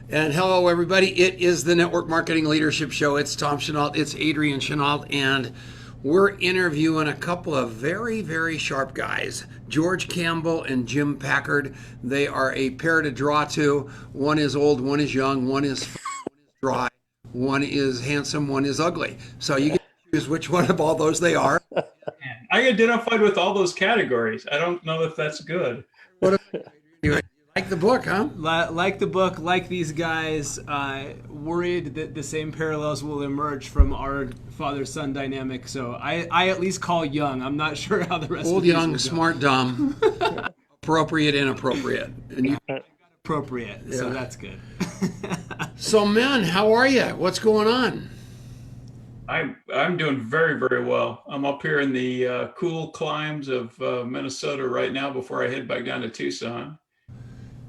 And hello, everybody. It is the Network Marketing Leadership Show. It's Tom Chenault. It's Adrian Chenault. And we're interviewing a couple of very, very sharp guys, George Campbell and Jim Packard. They are a pair to draw to. One is old, one is young, one is dry, one is handsome, one is ugly. So you get to choose which one of all those they are. I identified with all those categories. I don't know if that's good. What you like the book, huh? Like the book, like these guys, worried that the same parallels will emerge from our father-son dynamic. So I at least call young. I'm not sure how the rest Old, of these young, will go. smart, dumb, appropriate, inappropriate. And you, Appropriate, so Yeah. that's good. so, men, how are you? What's going on? I'm doing very, very well. I'm up here in the cool climes of Minnesota right now before I head back down to Tucson.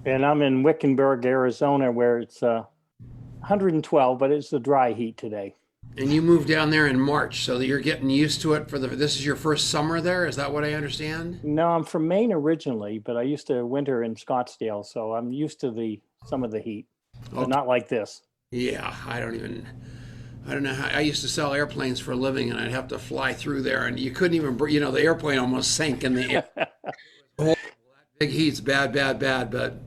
And I'm in Wickenburg, Arizona, where it's 112, but it's the dry heat today. And you moved down there in March, so that you're getting used to it this is your first summer there. Is that what I understand? No, I'm from Maine originally, but I used to winter in Scottsdale, so I'm used to some of the heat, but Okay. not like this. Yeah, I don't know how. I used to sell airplanes for a living, and I'd have to fly through there, and you couldn't even, the airplane almost sank in the air. Oh, big heat's bad, bad, bad, but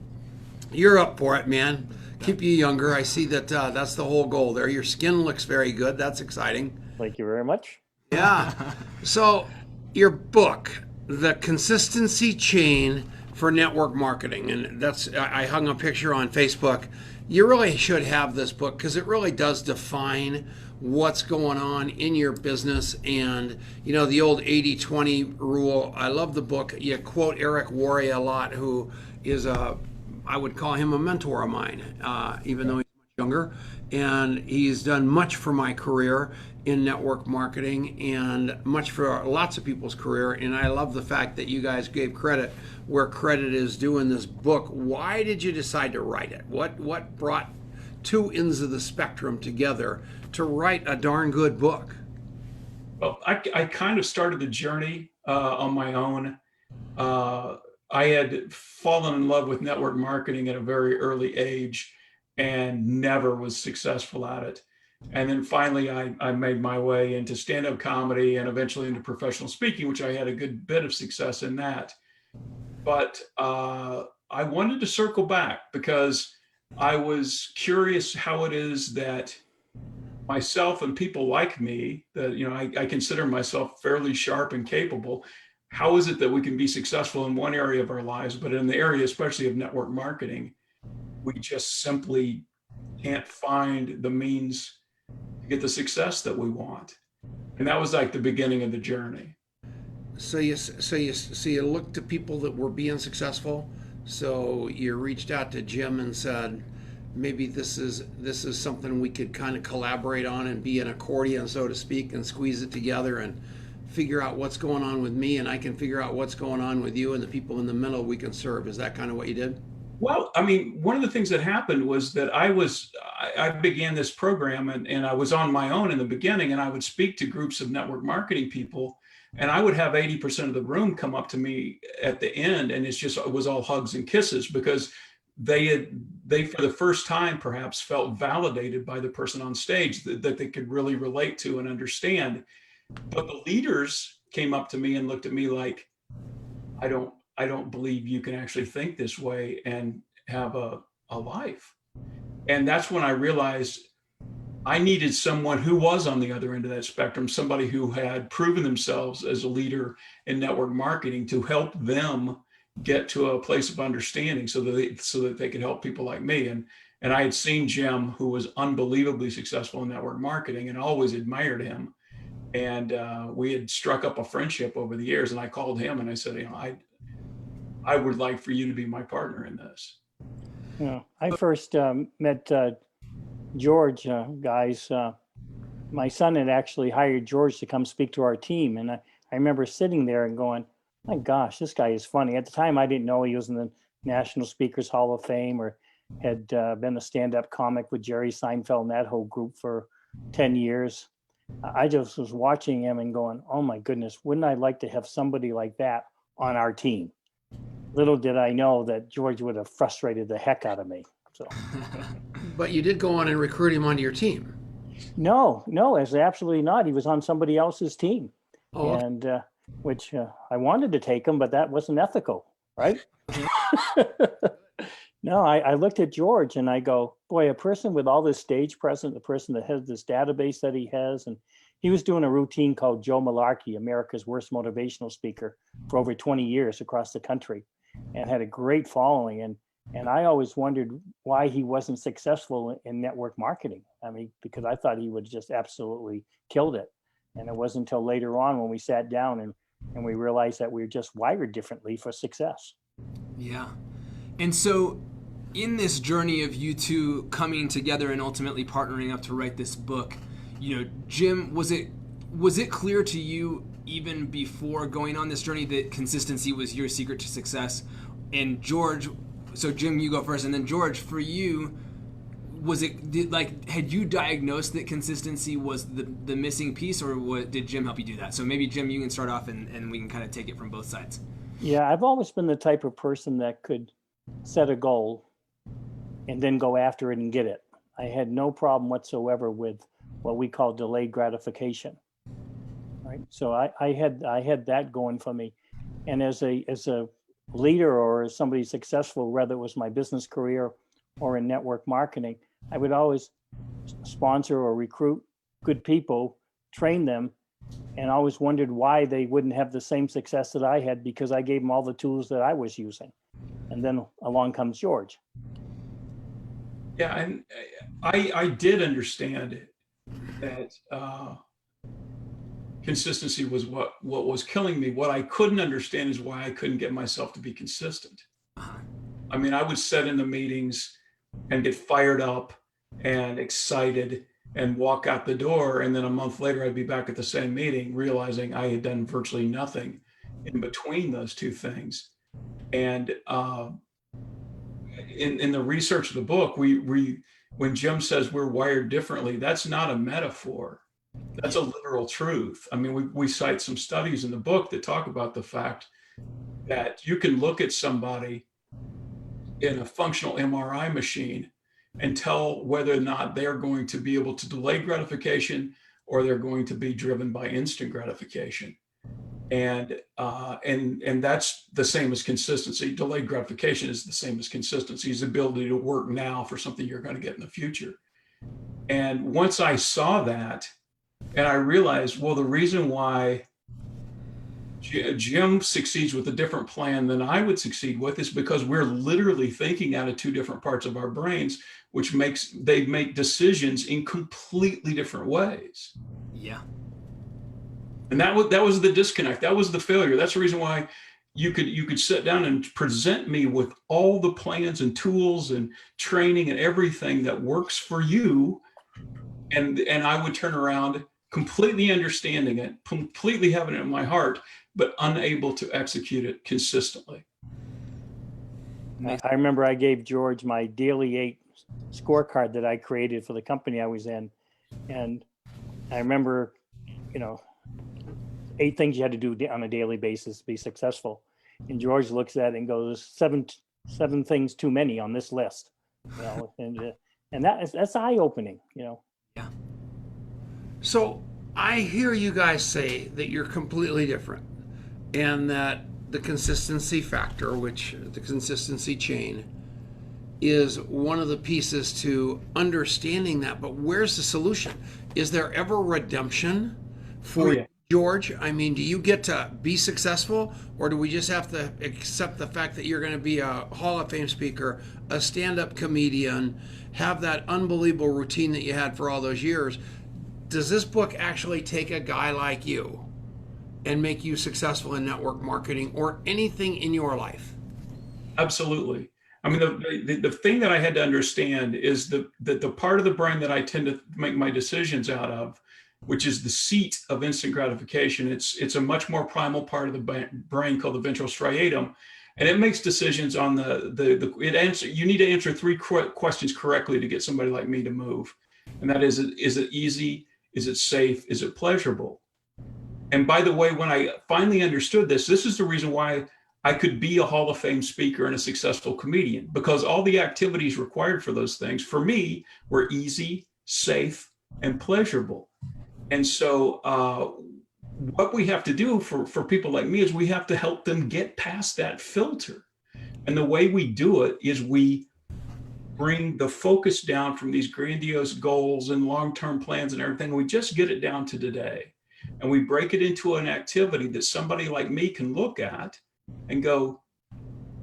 you're up for it, man. Keep you younger. I see that that's the whole goal there. Your skin looks very good. That's exciting. Thank you very much. Yeah. So your book, The Consistency Chain for Network Marketing, and I hung a picture on Facebook. You really should have this book because it really does define what's going on in your business and, the old 80-20 rule. I love the book. You quote Eric Worre a lot, who is I would call him a mentor of mine, even though he's much younger. And he's done much for my career in network marketing and much for lots of people's career. And I love the fact that you guys gave credit where credit is due in this book. Why did you decide to write it? What brought two ends of the spectrum together to write a darn good book? Well, I kind of started the journey on my own. I had fallen in love with network marketing at a very early age and never was successful at it. And then finally, I made my way into stand-up comedy and eventually into professional speaking, which I had a good bit of success in that. But I wanted to circle back because I was curious how it is that myself and people like me, that I consider myself fairly sharp and capable. How is it that we can be successful in one area of our lives, but in the area, especially of network marketing, we just simply can't find the means to get the success that we want? And that was like the beginning of the journey. So you looked to people that were being successful. So you reached out to Jim and said, maybe this is something we could kind of collaborate on and be an accordion, so to speak, and squeeze it together and figure out what's going on with me, and I can figure out what's going on with you, and the people in the middle we can serve. Is that kind of what you did? Well, I mean, one of the things that happened was that I began this program and I was on my own in the beginning, and I would speak to groups of network marketing people, and I would have 80% of the room come up to me at the end, and it was all hugs and kisses because they for the first time perhaps felt validated by the person on stage that they could really relate to and understand. But the leaders came up to me and looked at me like, I don't believe you can actually think this way and have a life. And that's when I realized I needed someone who was on the other end of that spectrum, somebody who had proven themselves as a leader in network marketing to help them get to a place of understanding so that they could help people like me. And I had seen Jim, who was unbelievably successful in network marketing, and always admired him. And we had struck up a friendship over the years. And I called him and I said, I would like for you to be my partner in this. Yeah, I first met George, guys. My son had actually hired George to come speak to our team. And I remember sitting there and going, my gosh, this guy is funny. At the time, I didn't know he was in the National Speakers Hall of Fame or had been a stand-up comic with Jerry Seinfeld and that whole group for 10 years. I just was watching him and going, oh my goodness, wouldn't I like to have somebody like that on our team? Little did I know that George would have frustrated the heck out of me. So But you did go on and recruit him onto your team. No, it's absolutely not. He was on somebody else's team, Oh, and which I wanted to take him, but that wasn't ethical, right? No, I looked at George and I go, boy, a person with all this stage presence, a person that has this database that he has, and he was doing a routine called Joe Malarkey, America's worst motivational speaker, for over 20 years across the country, and had a great following. And I always wondered why he wasn't successful in network marketing. I mean, because I thought he would just absolutely killed it. And it wasn't until later on when we sat down and we realized that we were just wired differently for success. Yeah. And so in this journey of you two coming together and ultimately partnering up to write this book, Jim, was it clear to you even before going on this journey that consistency was your secret to success? And George, so Jim, you go first, and then George, for you, had you diagnosed that consistency was the missing piece, or did Jim help you do that? So maybe Jim, you can start off and we can kind of take it from both sides. Yeah, I've always been the type of person that could set a goal and then go after it and get it. I had no problem whatsoever with what we call delayed gratification. Right. So I had that going for me. And as a leader or as somebody successful, whether it was my business career or in network marketing, I would always sponsor or recruit good people, train them, and always wondered why they wouldn't have the same success that I had, because I gave them all the tools that I was using. And then along comes George. Yeah, and I did understand that consistency was what was killing me. What I couldn't understand is why I couldn't get myself to be consistent. I mean, I would sit in the meetings and get fired up and excited and walk out the door, and then a month later I'd be back at the same meeting realizing I had done virtually nothing in between those two things. And in the research of the book, when Jim says we're wired differently, that's not a metaphor. That's a literal truth. I mean, we cite some studies in the book that talk about the fact that you can look at somebody in a functional MRI machine and tell whether or not they're going to be able to delay gratification or they're going to be driven by instant gratification. And that's the same as consistency. Delayed gratification is the same as consistency, is the ability to work now for something you're going to get in the future. And once I saw that, and I realized, well, the reason why Jim succeeds with a different plan than I would succeed with is because we're literally thinking out of two different parts of our brains, which they make decisions in completely different ways. Yeah. And that was the disconnect. That was the failure. That's the reason why you could sit down and present me with all the plans and tools and training and everything that works for you. And I would turn around completely understanding it, completely having it in my heart, but unable to execute it consistently. I remember I gave George my daily 8 scorecard that I created for the company I was in. And I remember, 8 things you had to do on a daily basis to be successful. And George looks at it and goes, seven things too many on this list. And that's eye-opening, Yeah. So I hear you guys say that you're completely different, and that the consistency factor, which the consistency chain, is one of the pieces to understanding that. But where's the solution? Is there ever redemption for George? I mean, do you get to be successful, or do we just have to accept the fact that you're going to be a Hall of Fame speaker, a stand-up comedian, have that unbelievable routine that you had for all those years? Does this book actually take a guy like you and make you successful in network marketing or anything in your life? Absolutely. I mean, the thing that I had to understand is the part of the brain that I tend to make my decisions out of, which is the seat of instant gratification. It's a much more primal part of the brain called the ventral striatum, and it makes decisions on you need to answer 3 questions correctly to get somebody like me to move, and that is it easy? Is it safe? Is it pleasurable? And by the way, when I finally understood this is the reason why I could be a Hall of Fame speaker and a successful comedian, because all the activities required for those things, for me, were easy, safe, and pleasurable. And so what we have to do for people like me is we have to help them get past that filter. And the way we do it is we bring the focus down from these grandiose goals and long-term plans and everything. We just get it down to today. And we break it into an activity that somebody like me can look at and go,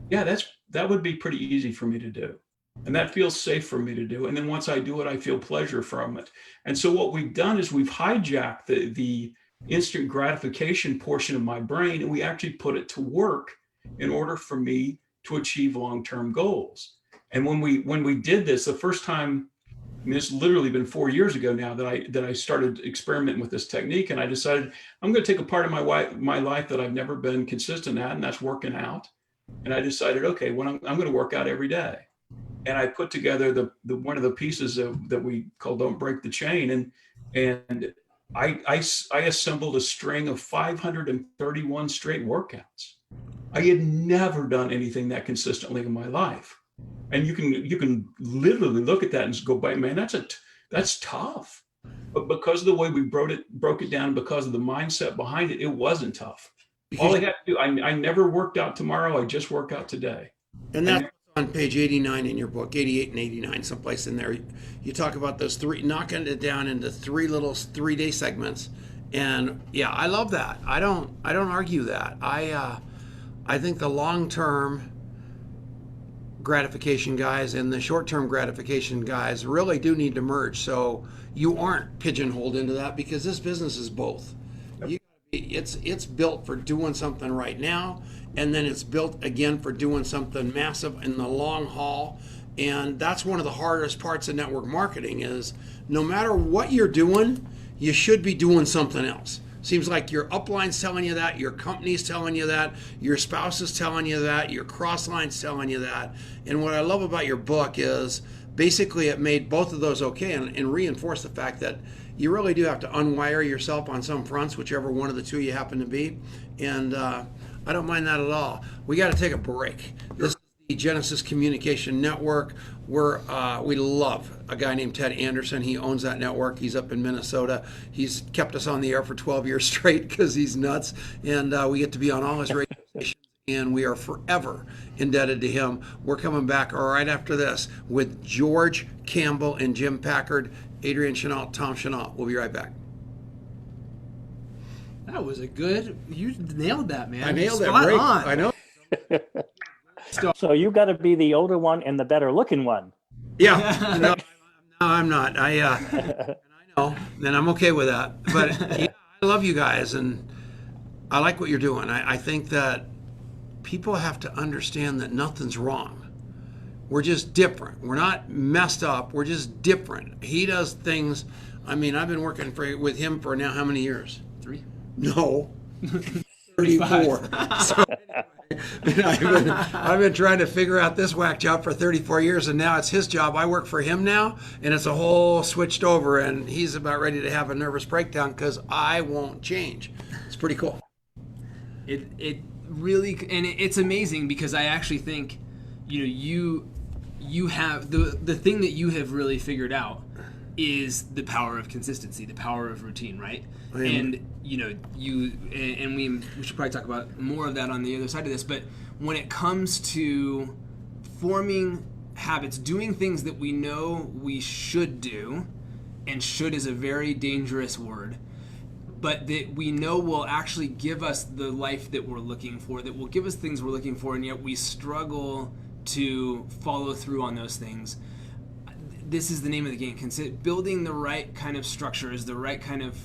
yeah, that would be pretty easy for me to do. And that feels safe for me to do. And then once I do it, I feel pleasure from it. And so what we've done is we've hijacked the instant gratification portion of my brain, and we actually put it to work in order for me to achieve long-term goals. And when we did this, the first time, I mean, it's literally been 4 years ago now that I started experimenting with this technique, and I decided I'm going to take a part of my life that I've never been consistent at, and that's working out. And I decided, okay, well, I'm going to work out every day. And I put together the one of the pieces that we call "Don't Break the Chain," and I assembled a string of 531 straight workouts. I had never done anything that consistently in my life. And you can literally look at that and go, man, that's tough. But because of the way we broke it down, because of the mindset behind it, it wasn't tough. All I had to do, I never worked out tomorrow. I just work out today. And that's on page 89 in your book, 88 and 89, someplace in there. You talk about those three, knocking it down into three little 3-day segments. And yeah, I love that. I don't argue that. I think the long-term gratification guys and the short-term gratification guys really do need to merge, so you aren't pigeonholed into that, because this business is both. It's built for doing something right now, and then it's built again for doing something massive in the long haul. And that's one of the hardest parts of network marketing, is no matter what you're doing, you should be doing something else. Seems like your upline's telling you that, your company's telling you that, your spouse is telling you that, your crossline's telling you that. And what I love about your book is basically it made both of those okay, and reinforced the fact that you really do have to unwire yourself on some fronts, whichever one of the two you happen to be. And I don't mind that at all. We got to take a break. This is the Genesis Communication Network. We love a guy named Ted Anderson. He owns that network. He's up in Minnesota. He's kept us on the air for 12 years straight because he's nuts. And we get to be on all his radio stations, and we are forever indebted to him. We're coming back right after this with George Campbell and Jim Packard, Adrian Chenault, Tom Chenault. We'll be right back. That was you nailed that, man. I nailed that. Spot Great. on. I know. So you got to be the older one and the better looking one. Yeah. No, I'm not. I know, and I'm okay with that. But yeah, I love you guys, and I like what you're doing. I think that people have to understand that nothing's wrong. We're just different. We're not messed up. We're just different. He does things. I mean, I've been working with him for now how many years? 3? No. 34. So anyway, I've been trying to figure out this whack job for 34 years, and now it's his job. I work for him now, and it's a whole switched over, and he's about ready to have a nervous breakdown because I won't change. It's pretty cool. It really, and it's amazing, because I actually think, you have the thing that you have really figured out is the power of consistency, the power of routine, right? And we should probably talk about more of that on the other side of this, but when it comes to forming habits, doing things that we know we should do, and should is a very dangerous word, but that we know will actually give us the life that we're looking for, that will give us things we're looking for, and yet we struggle to follow through on those things. This is the name of the game. Building the right kind of structures, the right kind of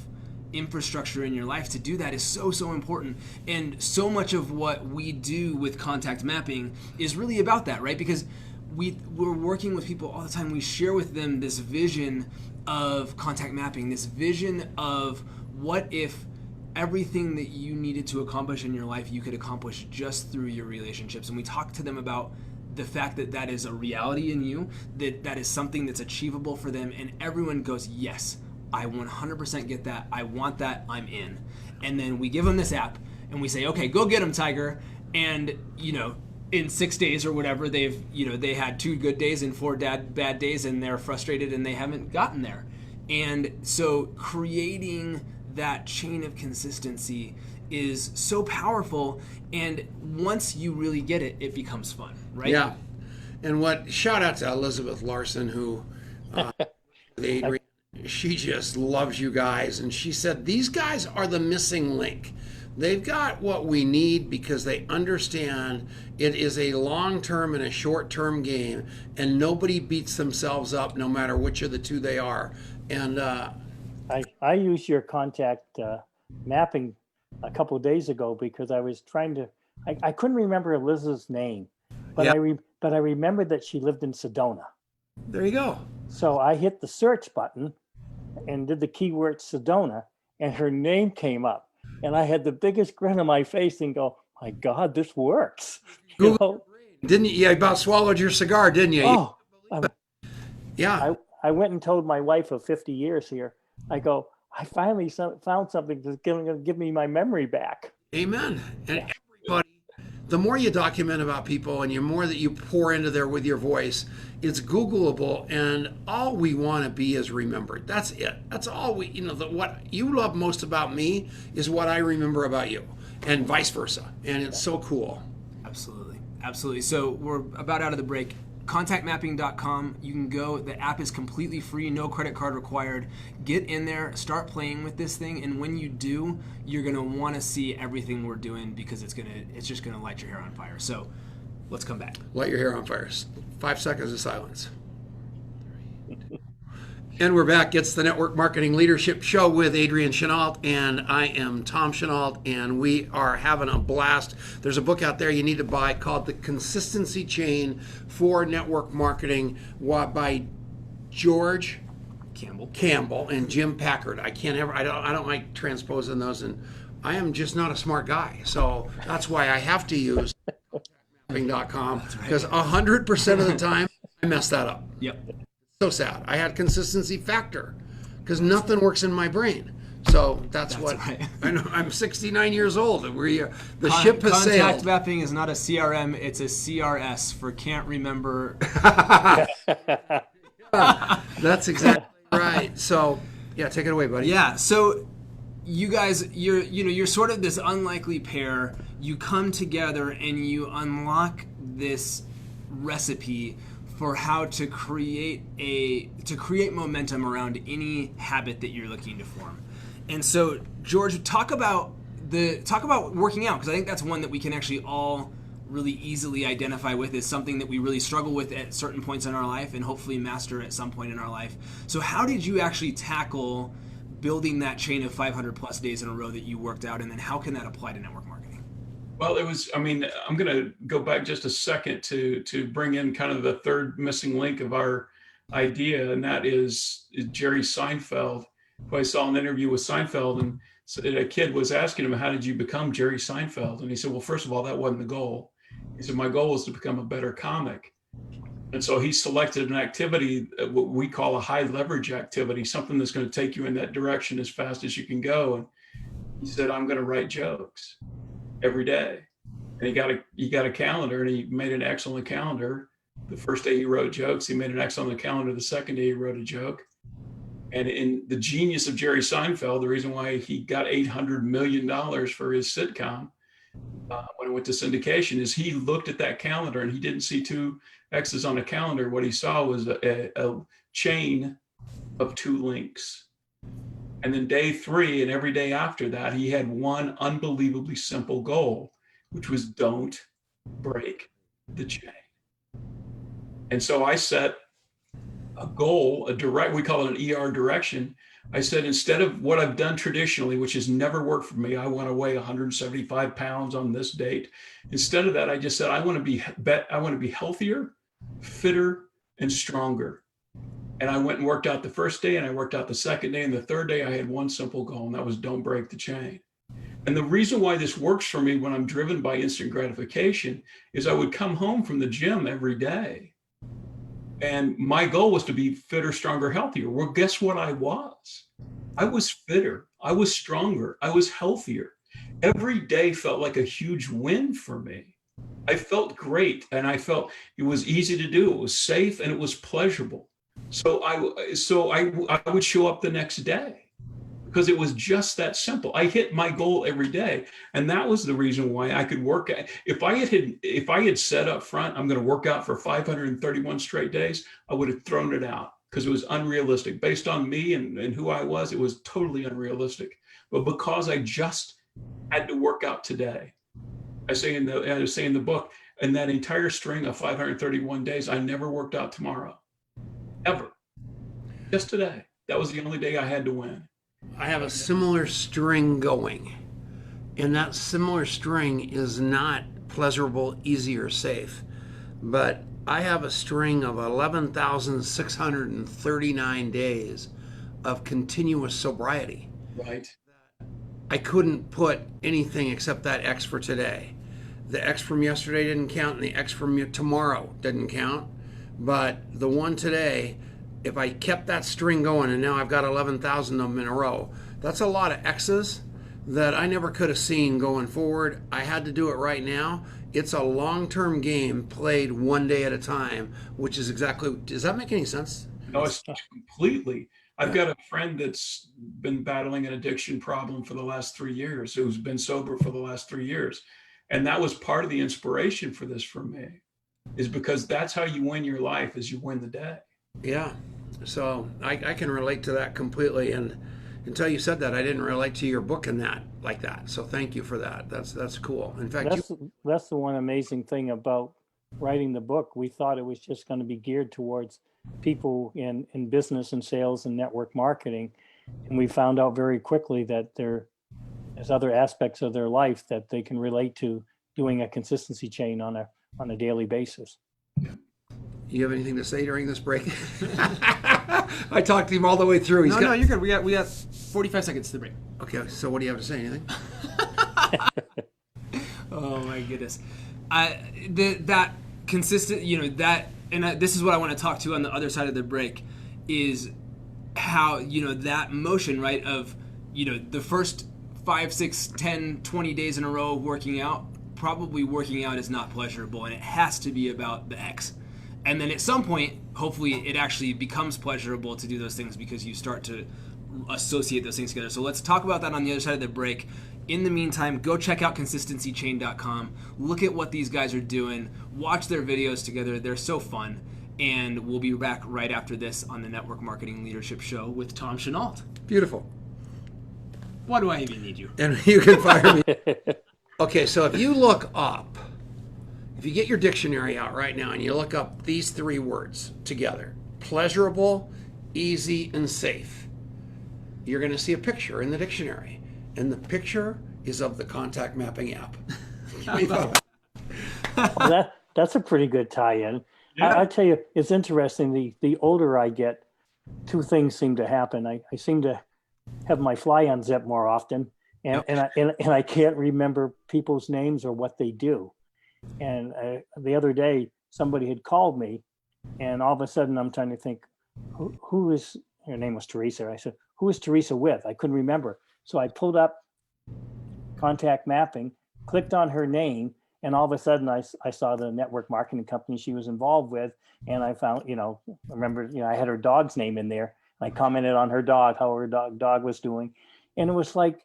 infrastructure in your life to do that is so important. And so much of what we do with contact mapping is really about that, right? Because we're working with people all the time. We share with them this vision of contact mapping, this vision of what if everything that you needed to accomplish in your life you could accomplish just through your relationships. And we talk to them about the fact that that is a reality in you, that is something that's achievable for them, and everyone goes, yes, I 100% get that, I want that, I'm in. And then we give them this app, and we say, okay, go get them, Tiger. And, in 6 days or whatever, they had 2 good days and 4 bad days, and they're frustrated and they haven't gotten there. And so creating that chain of consistency is so powerful. And once you really get it, it becomes fun, right? Yeah. And shout out to Elizabeth Larson, who, Adrian, she just loves you guys. And she said, these guys are the missing link. They've got what we need because they understand it is a long-term and a short-term game, and nobody beats themselves up no matter which of the two they are. And I used your contact mapping a couple of days ago because I was trying to, I couldn't remember Elizabeth's name, but Yep. I remembered that she lived in Sedona. there you go. So I hit the search button and did the keyword Sedona, and her name came up. And I had the biggest grin on my face and go, my God, this works. You know? Didn't you? You about swallowed your cigar, didn't you? Oh, Yeah. I went and told my wife of 50 years here, I go, I finally found something that's going to give me my memory back. Amen. And everybody, the more you document about people and the more that you pour into there with your voice, it's Googleable, and all we want to be is remembered. That's it. That's all we, what you love most about me is what I remember about you, and vice versa. And it's so cool. Absolutely. So we're about out of the break. Contactmapping.com. You can go. The app is completely free, no credit card required. Get in there, start playing with this thing, and when you do, you're gonna want to see everything we're doing because it's just gonna light your hair on fire. So let's come back. Light your hair on fire. 5 seconds of silence. And we're back. It's the Network Marketing Leadership Show with Adrian Chenault, and I am Tom Chenault, and we are having a blast. There's a book out there you need to buy called The Consistency Chain for Network Marketing by George Campbell and Jim Packard. I don't like transposing those, and I am just not a smart guy, so that's why I have to use mapping.com, because 100% of the time I mess that up. Yep. So sad. I had consistency factor because nothing works in my brain. So that's what right. I know. I'm 69 years old, and the ship has sailed. Contact mapping is not a CRM; it's a CRS for can't remember. That's exactly right. So yeah, take it away, buddy. Yeah. So you guys, you're sort of this unlikely pair. You come together and you unlock this recipe for how to create momentum around any habit that you're looking to form. And so, George, talk about working out, because I think that's one that we can actually all really easily identify with as something that we really struggle with at certain points in our life and hopefully master at some point in our life. So how did you actually tackle building that chain of 500 plus days in a row that you worked out, and then how can that apply to network marketing? Well, I'm going to go back just a second to bring in kind of the third missing link of our idea, and that is Jerry Seinfeld, who I saw in an interview with Seinfeld, and a kid was asking him, how did you become Jerry Seinfeld? And he said, well, first of all, that wasn't the goal. He said, my goal was to become a better comic. And so he selected an activity, what we call a high leverage activity, something that's going to take you in that direction as fast as you can go. And he said, I'm going to write jokes every day. And he got a calendar, and he made an X on the calendar. The first day he wrote jokes, he made an X on the calendar. The second day he wrote a joke. And in the genius of Jerry Seinfeld, the reason why he got $800 million for his sitcom when it went to syndication is he looked at that calendar and he didn't see 2 X's on a calendar. What he saw was a chain of 2 links. And then day 3 and every day after that, he had one unbelievably simple goal, which was don't break the chain. And so I set a goal, we call it an ER direction. I said, instead of what I've done traditionally, which has never worked for me, I want to weigh 175 pounds on this date. Instead of that, I just said, I want to be healthier, fitter, and stronger. And I went and worked out the first day, and I worked out the second day, and the third day I had one simple goal, and that was don't break the chain. And the reason why this works for me when I'm driven by instant gratification is I would come home from the gym every day, and my goal was to be fitter, stronger, healthier. Well, guess what I was? I was fitter, I was stronger, I was healthier. every day felt like a huge win for me. I felt great, and I felt it was easy to do. It was safe, and it was pleasurable. So I would show up the next day because it was just that simple. I hit my goal every day, and that was the reason why I could work. If I had said up front, I'm going to work out for 531 straight days, I would have thrown it out because it was unrealistic. Based on me and who I was, it was totally unrealistic. But because I just had to work out today, I say in the book, in that entire string of 531 days, I never worked out tomorrow, ever. Just today. That was the only day I had to win. I have a similar string going, and that similar string is not pleasurable, easy, or safe, but I have a string of 11,639 days of continuous sobriety. Right. I couldn't put anything except that X for today. The X from yesterday didn't count, and the X from tomorrow didn't count, but the one today, if I kept that string going, and now I've got 11,000 of them in a row, that's a lot of X's that I never could have seen going forward. I had to do it right now. It's a long-term game played one day at a time, which is exactly, does that make any sense? No, it's completely. I've got a friend that's been battling an addiction problem for the last 3 years, who's been sober for the last 3 years. And that was part of the inspiration for this for me, is because that's how you win your life, is you win the day. Yeah, so I can relate to that completely, and until you said that, I didn't relate to your book in that like that. So thank you for that. That's cool. In fact, that's the one amazing thing about writing the book. We thought it was just going to be geared towards people in business and sales and network marketing, and we found out very quickly that there's other aspects of their life that they can relate to doing a consistency chain on a daily basis. You have anything to say during this break? I talked to him all the way through. No, you're good. We got 45 seconds to the break. Okay, so what do you have to say? Anything? Oh my goodness. That consistent, this is what I want to talk to on the other side of the break, is how, that motion, right, of, the first 5, 6, 10, 20 days in a row of working out, probably working out is not pleasurable, and it has to be about the X. And then at some point, hopefully it actually becomes pleasurable to do those things because you start to associate those things together. So let's talk about that on the other side of the break. In the meantime, go check out consistencychain.com. Look at what these guys are doing. Watch their videos together. They're so fun. And we'll be back right after this on the Network Marketing Leadership Show with Tom Chenault. Beautiful. Why do I even need you? And you can fire me. Okay, so if you look up, if you get your dictionary out right now and you look up these 3 words together, pleasurable, easy, and safe, you're going to see a picture in the dictionary. And the picture is of the contact mapping app. Well, that's a pretty good tie-in. Yeah. I tell you, it's interesting. The older I get, 2 things seem to happen. I seem to have my fly unzip more often, and I can't remember people's names or what they do. And the other day, somebody had called me, and all of a sudden, I'm trying to think, who is, her name was Teresa. I said, who is Teresa with? I couldn't remember. So I pulled up contact mapping, clicked on her name, and all of a sudden, I saw the network marketing company she was involved with, and I found, I had her dog's name in there. I commented on her dog, how her dog was doing, and it was like,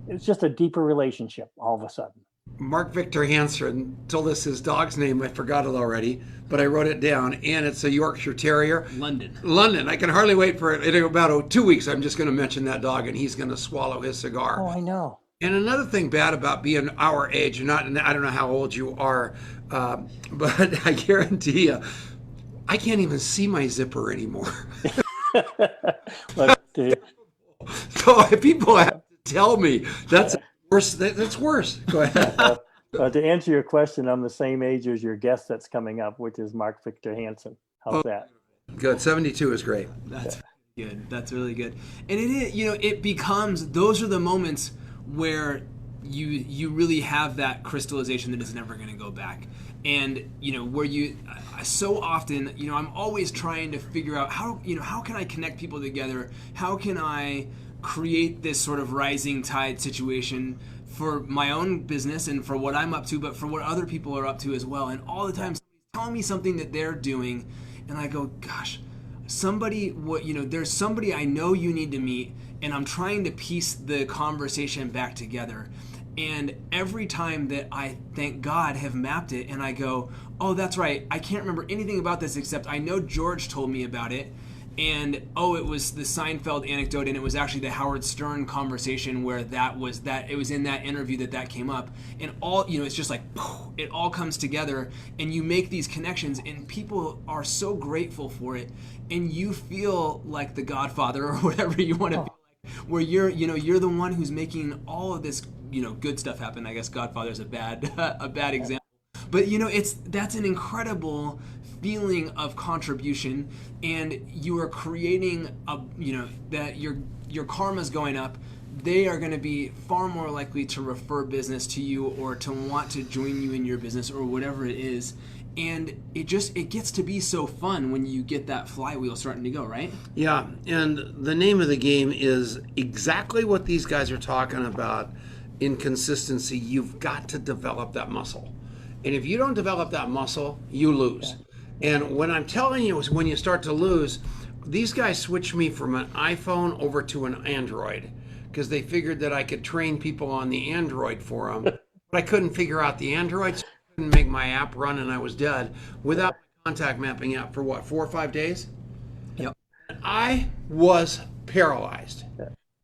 it's just a deeper relationship all of a sudden. Mark Victor Hansen told us his dog's name. I forgot it already, but I wrote it down, and it's a Yorkshire Terrier. London. I can hardly wait for it. In about 2 weeks, I'm just going to mention that dog, and he's going to swallow his cigar. Oh, I know. And another thing bad about being our age, I don't know how old you are, but I guarantee you, I can't even see my zipper anymore. So people have to tell me that's worse. That's worse. Go ahead. To answer your question, I'm the same age as your guest that's coming up, which is Mark Victor Hansen. How's that? Good. 72 is great. That's good. That's really good. And it is, it becomes, those are the moments where you really have that crystallization that is never going to go back. And, where you, so often, I'm always trying to figure out how can I connect people together? How can I create this sort of rising tide situation for my own business and for what I'm up to, but for what other people are up to as well. And all the time somebody's telling me something that they're doing, and I go, gosh, there's somebody I know you need to meet, and I'm trying to piece the conversation back together. And every time that I, thank God, have mapped it, and I go, oh, that's right, I can't remember anything about this except I know George told me about it. And it was the Seinfeld anecdote, and it was actually the Howard Stern conversation where it was in that interview that came up, and it's just like it all comes together, and you make these connections, and people are so grateful for it, and you feel like the Godfather or whatever you want to feel like, where you're the one who's making all of this good stuff happen. I guess Godfather's a bad example, but that's an incredible feeling of contribution, and you are creating that your karma's going up. They are going to be far more likely to refer business to you or to want to join you in your business or whatever it is. And it gets to be so fun when you get that flywheel starting to go, right? Yeah, and the name of the game is exactly what these guys are talking about. In consistency, you've got to develop that muscle. And if you don't develop that muscle, you lose. And when I'm telling you is when you start to lose, these guys switched me from an iPhone over to an Android because they figured that I could train people on the Android for them. But I couldn't figure out the Android, so I couldn't make my app run, and I was dead without my contact mapping app for 4 or 5 days? Yep. I was paralyzed.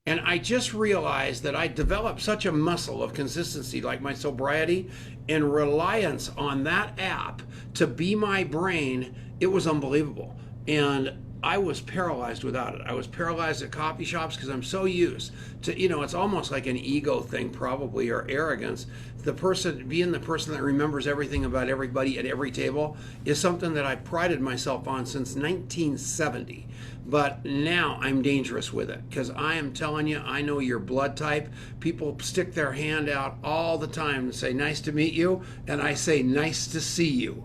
And I just realized that I developed such a muscle of consistency, like my sobriety, and reliance on that app to be my brain. It was unbelievable. And I was paralyzed without it. I was paralyzed at coffee shops because I'm so used to, it's almost like an ego thing probably, or arrogance. Being the person that remembers everything about everybody at every table is something that I prided myself on since 1970. But now I'm dangerous with it because I am telling you, I know your blood type. People stick their hand out all the time and say, nice to meet you. And I say, nice to see you.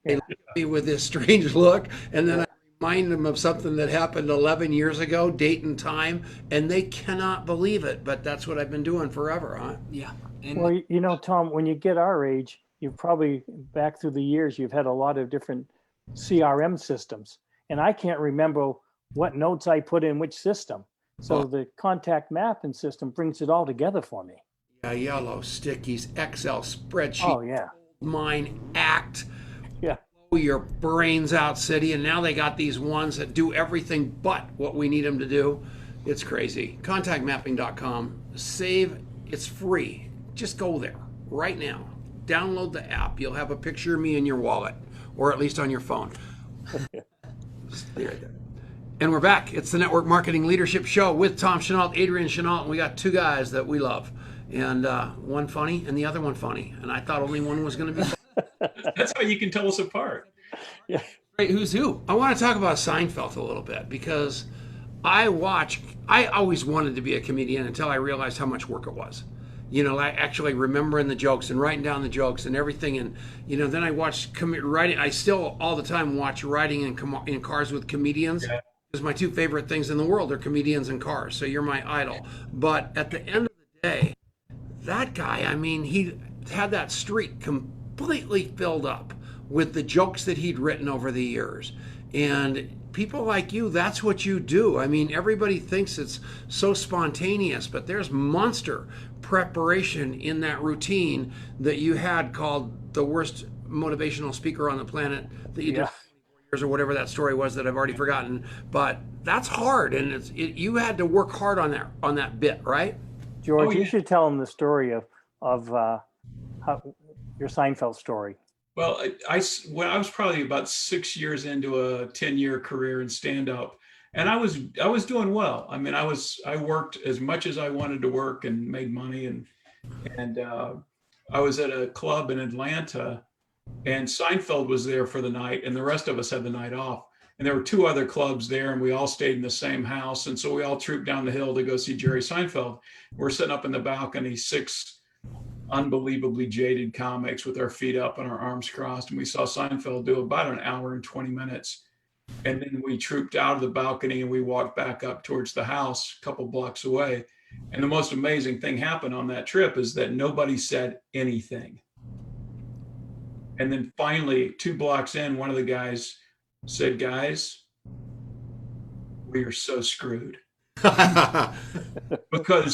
They look at me with this strange look, and then I remind them of something that happened 11 years ago, date and time, and they cannot believe it. But that's what I've been doing forever, huh? Yeah. Well, Tom, when you get our age, you've probably, back through the years, you've had a lot of different CRM systems. And I can't remember what notes I put in which system. So the contact mapping system brings it all together for me. Yeah, yellow stickies, Excel spreadsheet. Oh, yeah. Mine act. Yeah. Blow your brains out, city. And now they got these ones that do everything but what we need them to do. It's crazy. Contactmapping.com. Save. It's free. Just go there right now. Download the app. You'll have a picture of me in your wallet, or at least on your phone. There. And we're back. It's the Network Marketing Leadership Show with Tom Chenault, Adrian Chenault, and we got two guys that we love. And one funny and the other one funny. And I thought only one was going to be. That's how you can tell us apart. Yeah. Great, who's who? I want to talk about Seinfeld a little bit because I always wanted to be a comedian until I realized how much work it was. Actually remembering the jokes and writing down the jokes and everything. And, then I watched writing. I still all the time watch writing in cars with comedians. Yeah. Because my two favorite things in the world are comedians and cars. So you're my idol. But at the end of the day, that guy, he had that streak completely filled up with the jokes that he'd written over the years. And people like you, that's what you do. Everybody thinks it's so spontaneous, but there's monster preparation in that routine that you had called the worst motivational speaker on the planet that you did or whatever that story was that I've already forgotten. But that's hard, and you had to work hard on that bit, right? George, you should tell them the story of your Seinfeld story. Well, I was probably about 6 years into a 10-year career in stand-up, and I was doing well. I worked as much as I wanted to work and made money, and I was at a club in Atlanta, and Seinfeld was there for the night, and the rest of us had the night off. And there were 2 other clubs there, and we all stayed in the same house. And so we all trooped down the hill to go see Jerry Seinfeld. We're sitting up in the balcony, 6 unbelievably jaded comics with our feet up and our arms crossed. And we saw Seinfeld do about an hour and 20 minutes. And then we trooped out of the balcony and we walked back up towards the house a couple blocks away. And the most amazing thing happened on that trip is that nobody said anything. And then finally, 2 blocks in, one of the guys said, "Guys, we are so screwed." Because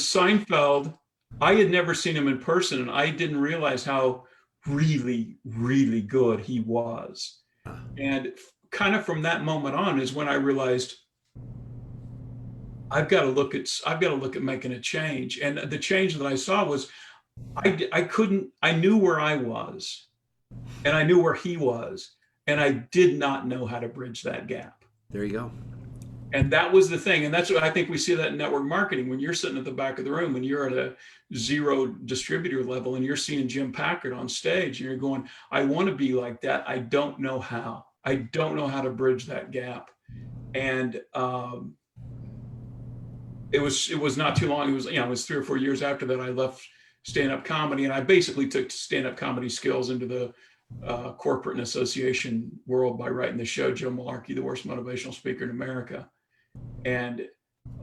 Seinfeld, I had never seen him in person, and I didn't realize how really, really good he was. And kind of from that moment on is when I realized I've got to look at making a change. And the change that I saw was I knew where I was and I knew where he was, and I did not know how to bridge that gap. There you go. And that was the thing. And that's what I think we see that in network marketing. When you're sitting at the back of the room and you're at a 0 distributor level and you're seeing Jim Packard on stage and you're going, I want to be like that. I don't know how. I don't know how to bridge that gap. And it was not too long. It was 3 or 4 years after that I left stand-up comedy, and I basically took stand-up comedy skills into the corporate and association world by writing the show Joe Malarkey, the worst motivational speaker in America. And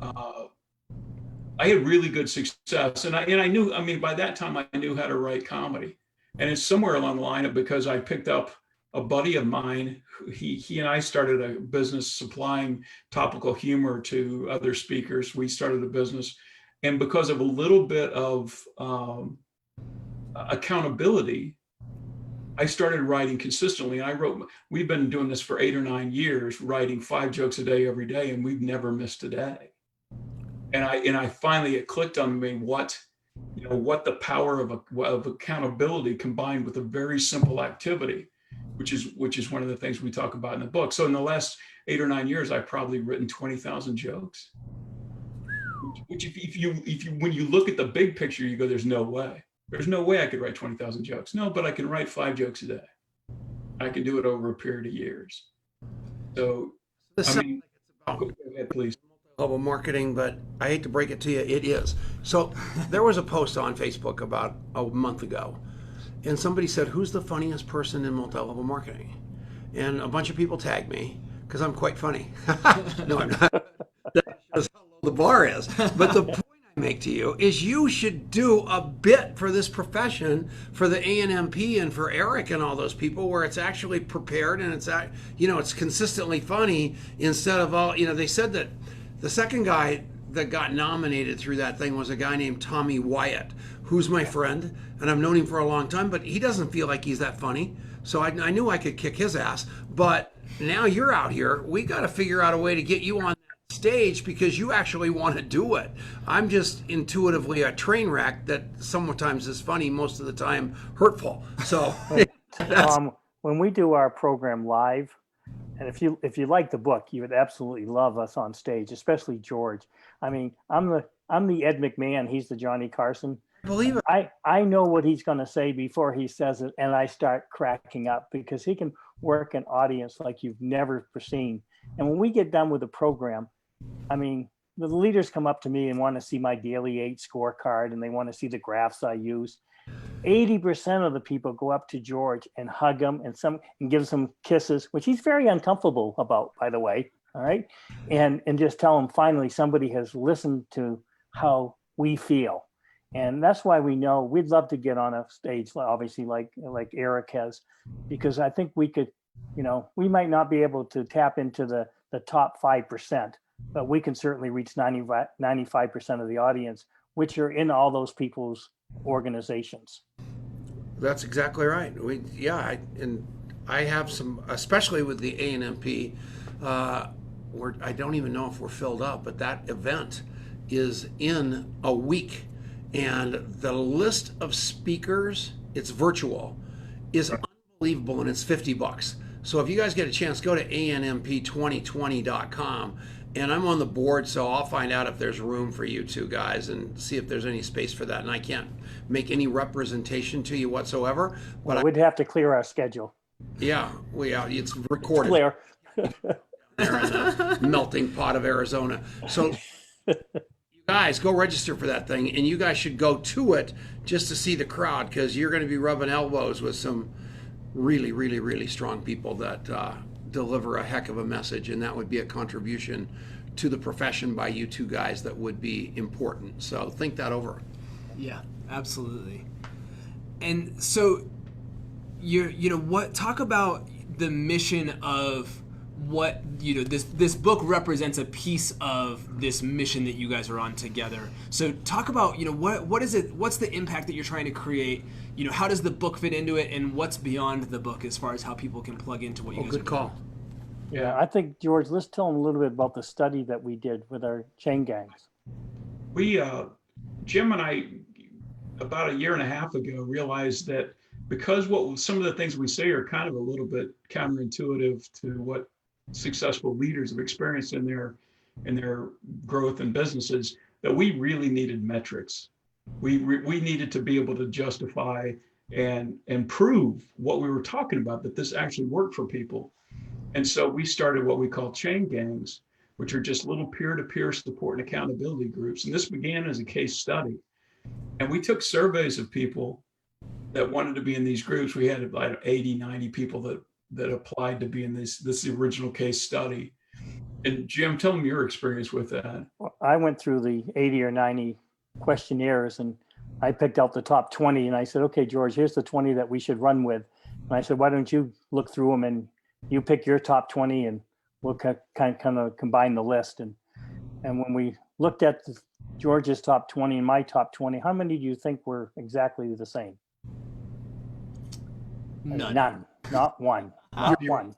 I had really good success, and I knew. I mean, by that time I knew how to write comedy, and it's somewhere along the line of because I picked up a buddy of mine. He and I started a business supplying topical humor to other speakers. We started a business, and because of a little bit of accountability, I started writing consistently. We've been doing this for 8 or 9 years, writing 5 jokes a day every day, and we've never missed a day. And I finally, it clicked on me what the power of accountability combined with a very simple activity, which is one of the things we talk about in the book. So in the last 8 or 9 years, I've probably written 20,000 jokes. Which if you when you look at the big picture, you go, there's no way I could write 20,000 jokes. No, but I can write 5 jokes a day. I can do it over a period of years. So, go ahead, please. Global marketing, but I hate to break it to you, it is. So there was a post on Facebook about a month ago, and somebody said, who's the funniest person in multi-level marketing? And a bunch of people tagged me because I'm quite funny. No, I'm not. That shows how low the bar is. But the point I make to you is you should do a bit for this profession, for the ANMP and for Eric and all those people, where it's actually prepared and it's consistently funny instead of all, they said that the second guy that got nominated through that thing was a guy named Tommy Wyatt, who's my friend, and I've known him for a long time, but he doesn't feel like he's that funny. So I knew I could kick his ass. But now you're out here. We got to figure out a way to get you on that stage because you actually want to do it. I'm just intuitively a train wreck that sometimes is funny, most of the time hurtful. So when we do our program live, and if you like the book, you would absolutely love us on stage, especially George. I mean, I'm the Ed McMahon. He's the Johnny Carson. Believe it. I know what he's going to say before he says it, and I start cracking up because he can work an audience like you've never seen. And when we get done with the program, I mean, the leaders come up to me and want to see my daily 8 scorecard, and they want to see the graphs I use. 80% of the people go up to George and hug him and give some kisses, which he's very uncomfortable about, by the way. All right. And just tell him finally somebody has listened to how we feel. And that's why we know we'd love to get on a stage, obviously, like Eric has, because I think we could, we might not be able to tap into the top 5%, but we can certainly reach 95% of the audience, which are in all those people's organizations. That's exactly right. I have some, especially with the ANMP, where I don't even know if we're filled up, but that event is in a week. And the list of speakers, it's virtual, is unbelievable, and it's $50. So if you guys get a chance, go to anmp2020.com, and I'm on the board, so I'll find out if there's room for you two guys and see if there's any space for that. And I can't make any representation to you whatsoever. But we'd have to clear our schedule. Yeah, it's recorded. Clear. There in the melting pot of Arizona. So you guys go register for that thing, and you guys should go to it just to see the crowd, because you're going to be rubbing elbows with some really, really, really strong people that deliver a heck of a message, and that would be a contribution to the profession by you two guys that would be important. So think that over. Yeah, absolutely. And so talk about the mission of what, this book represents a piece of this mission that you guys are on together. So talk about, what is it, what's the impact that you're trying to create? How does the book fit into it, and what's beyond the book as far as how people can plug into what you guys are doing? Good call. Yeah, I think, George, let's tell them a little bit about the study that we did with our chain gangs. We, Jim and I, about a year and a half ago, realized that because some of the things we say are kind of a little bit counterintuitive to what successful leaders have experienced in their growth and businesses, that we really needed metrics. We needed to be able to justify and prove what we were talking about, that this actually worked for people. And so we started what we call chain gangs, which are just little peer-to-peer support and accountability groups. And this began as a case study. And we took surveys of people that wanted to be in these groups. We had about 80, 90 people that applied to be in this original case study. And Jim, tell them your experience with that. Well, I went through the 80 or 90 questionnaires, and I picked out the top 20, and I said, okay, George, here's the 20 that we should run with. And I said, why don't you look through them and you pick your top 20, and we'll kind of combine the list. And when we looked at George's top 20 and my top 20, how many do you think were exactly the same? None. Not one. Not one.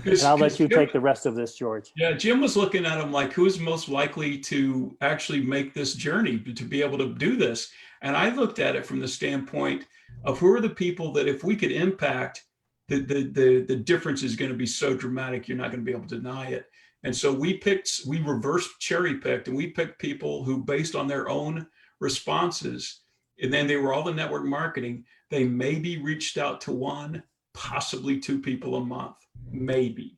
And I'll let you take the rest of this, George. Yeah, Jim was looking at them like, who's most likely to actually make this journey, to be able to do this? And I looked at it from the standpoint of who are the people that if we could impact, the difference is going to be so dramatic, you're not going to be able to deny it. And so we reverse cherry picked, and we picked people who, based on their own responses, and then they were all the network marketing, they maybe reached out to one, possibly two people a month, maybe.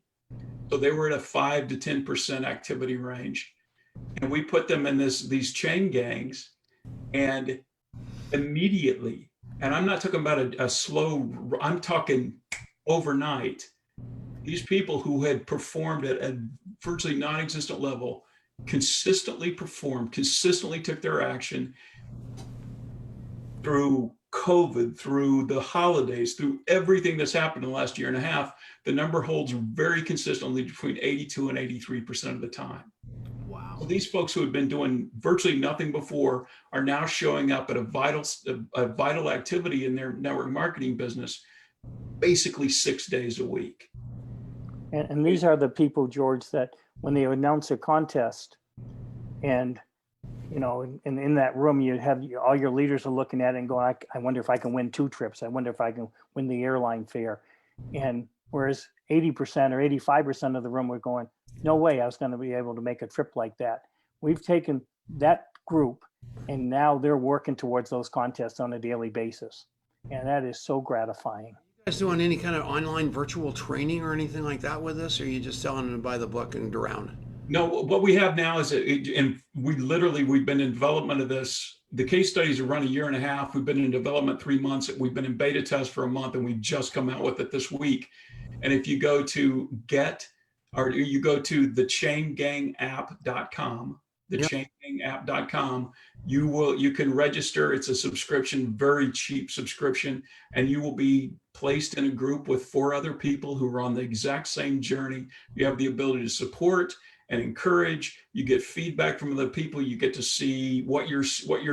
So they were at a 5 to 10% activity range. And we put them in these chain gangs, and immediately, and I'm not talking about a slow, I'm talking overnight, these people who had performed at a virtually non-existent level consistently performed, consistently took their action through COVID, through the holidays, through everything that's happened in the last year and a half. The number holds very consistently between 82 and 83% of the time. Wow. So these folks who had been doing virtually nothing before are now showing up at a vital activity in their network marketing business, basically 6 days a week. And these are the people, George, that when they announce a contest, and in that room, you have all your leaders are looking at it and going, I wonder if I can win 2 trips. I wonder if I can win the airline fare. And whereas 80% or 85% of the room were going, no way I was going to be able to make a trip like that. We've taken that group, and now they're working towards those contests on a daily basis. And that is so gratifying. You guys doing any kind of online virtual training or anything like that with this, or are you just telling them to buy the book and around? No, what we have now is, and we've been in development of this. The case studies are run a year and a half. We've been in development 3 months. We've been in beta test for a month, and we've just come out with it this week. And if you go to thechainingapp.com, thechainingapp.com, you can register. It's a subscription, very cheap subscription, and you will be placed in a group with 4 other people who are on the exact same journey. You have the ability to support and encourage. You get feedback from other people. You get to see what your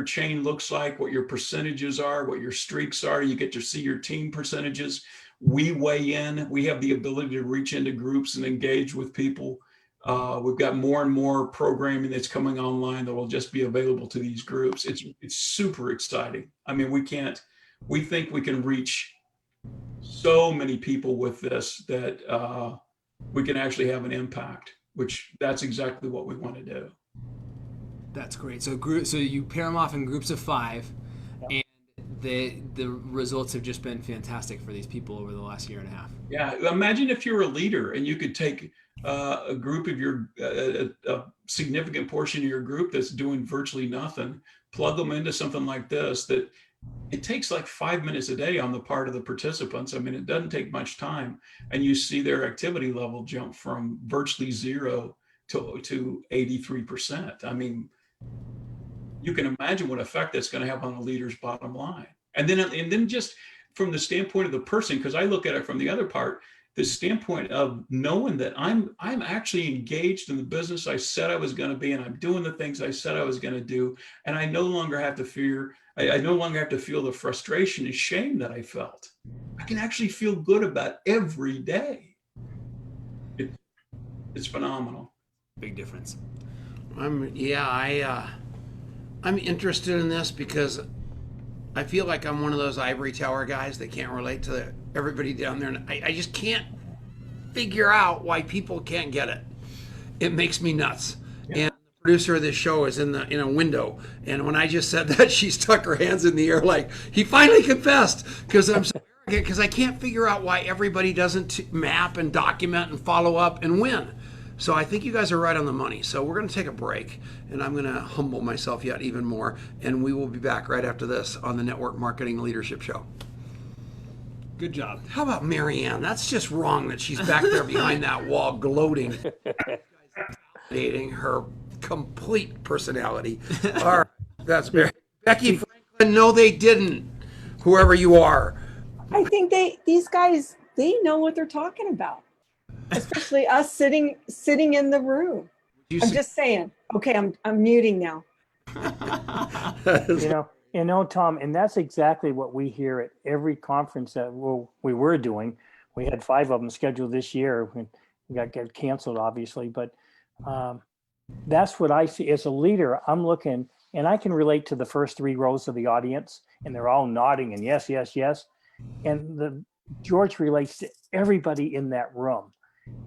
chain looks like, what your percentages are, what your streaks are. You get to see your team percentages. We weigh in. We have the ability to reach into groups and engage with people. We've got more and more programming that's coming online that will just be available to these groups. It's super exciting. I mean, we think we can reach so many people with this that we can actually have an impact, which that's exactly what we want to do. That's great. So you pair them off in groups of 5, and the results have just been fantastic for these people over the last year and a half. Yeah, imagine if you're a leader and you could take a group of a significant portion of your group that's doing virtually nothing, plug them into something like this, that it takes like 5 minutes a day on the part of the participants. I mean, it doesn't take much time, and you see their activity level jump from virtually zero to 83%. I mean, you can imagine what effect that's going to have on the leader's bottom line. And then just from the standpoint of the person, because I look at it from the other part, the standpoint of knowing that I'm actually engaged in the business I said I was going to be, and I'm doing the things I said I was going to do, and I no longer have to fear. I no longer have to feel the frustration and shame that I felt. I can actually feel good about every day. It's phenomenal. Big difference. I'm interested in this because I feel like I'm one of those ivory tower guys that can't relate to everybody down there. And I just can't figure out why people can't get it. It makes me nuts. Yeah. And the producer of this show is in a window. And when I just said that, she stuck her hands in the air like, he finally confessed, because I'm so arrogant, because I can't figure out why everybody doesn't map and document and follow up and win. So I think you guys are right on the money. So we're going to take a break, and I'm going to humble myself yet even more. And we will be back right after this on the Network Marketing Leadership Show. Good job. How about Marianne? That's just wrong that she's back there behind that wall gloating, dating her complete personality. All right, that's Becky Franklin. No, they didn't. Whoever you are. I think these guys, they know what they're talking about. Especially us sitting in the room. I'm just saying. Okay, I'm muting now. You know, Tom, and that's exactly what we hear at every conference that we were doing. We had 5 of them scheduled this year. We got canceled, obviously, but that's what I see as a leader. I'm looking, and I can relate to the first 3 rows of the audience, and they're all nodding and yes, yes, yes. And George relates to everybody in that room.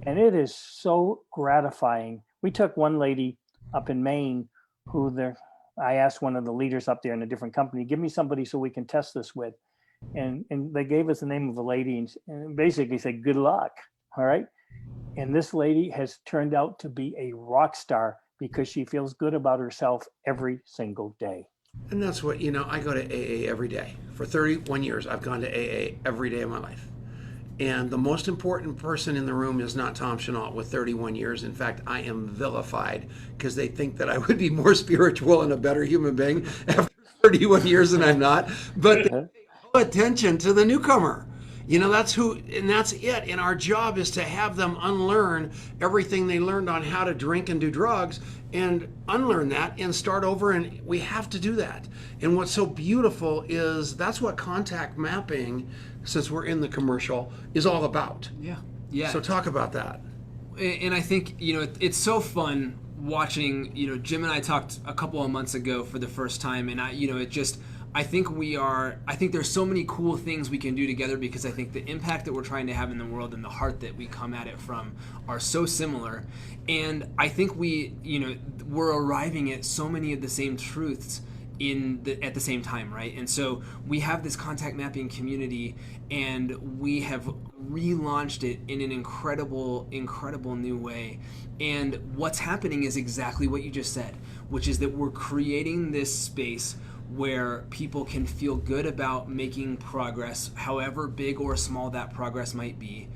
And it is so gratifying. We took one lady up in Maine I asked one of the leaders up there in a different company, give me somebody so we can test this with. And they gave us the name of a lady and basically said, good luck. All right. And this lady has turned out to be a rock star because she feels good about herself every single day. And that's what, I go to AA every day. For 31 years, I've gone to AA every day of my life. And the most important person in the room is not Tom Chenault with 31 years. In fact, I am vilified because they think that I would be more spiritual and a better human being after 31 years, and I'm not. But they pay no attention to the newcomer. That's who, and that's it. And our job is to have them unlearn everything they learned on how to drink and do drugs and unlearn that and start over. And we have to do that. And what's so beautiful is that's what contact mapping, since we're in the commercial, is all about. Yeah. So talk about that. And I think, it's so fun watching, Jim and I talked a couple of months ago for the first time, and I think there's so many cool things we can do together, because I think the impact that we're trying to have in the world and the heart that we come at it from are so similar. And I think we're arriving at so many of the same truths at the same time, right? And so we have this contact mapping community, and we have relaunched it in an incredible new way. And what's happening is exactly what you just said, which is that we're creating this space where people can feel good about making progress, however big or small that progress might be,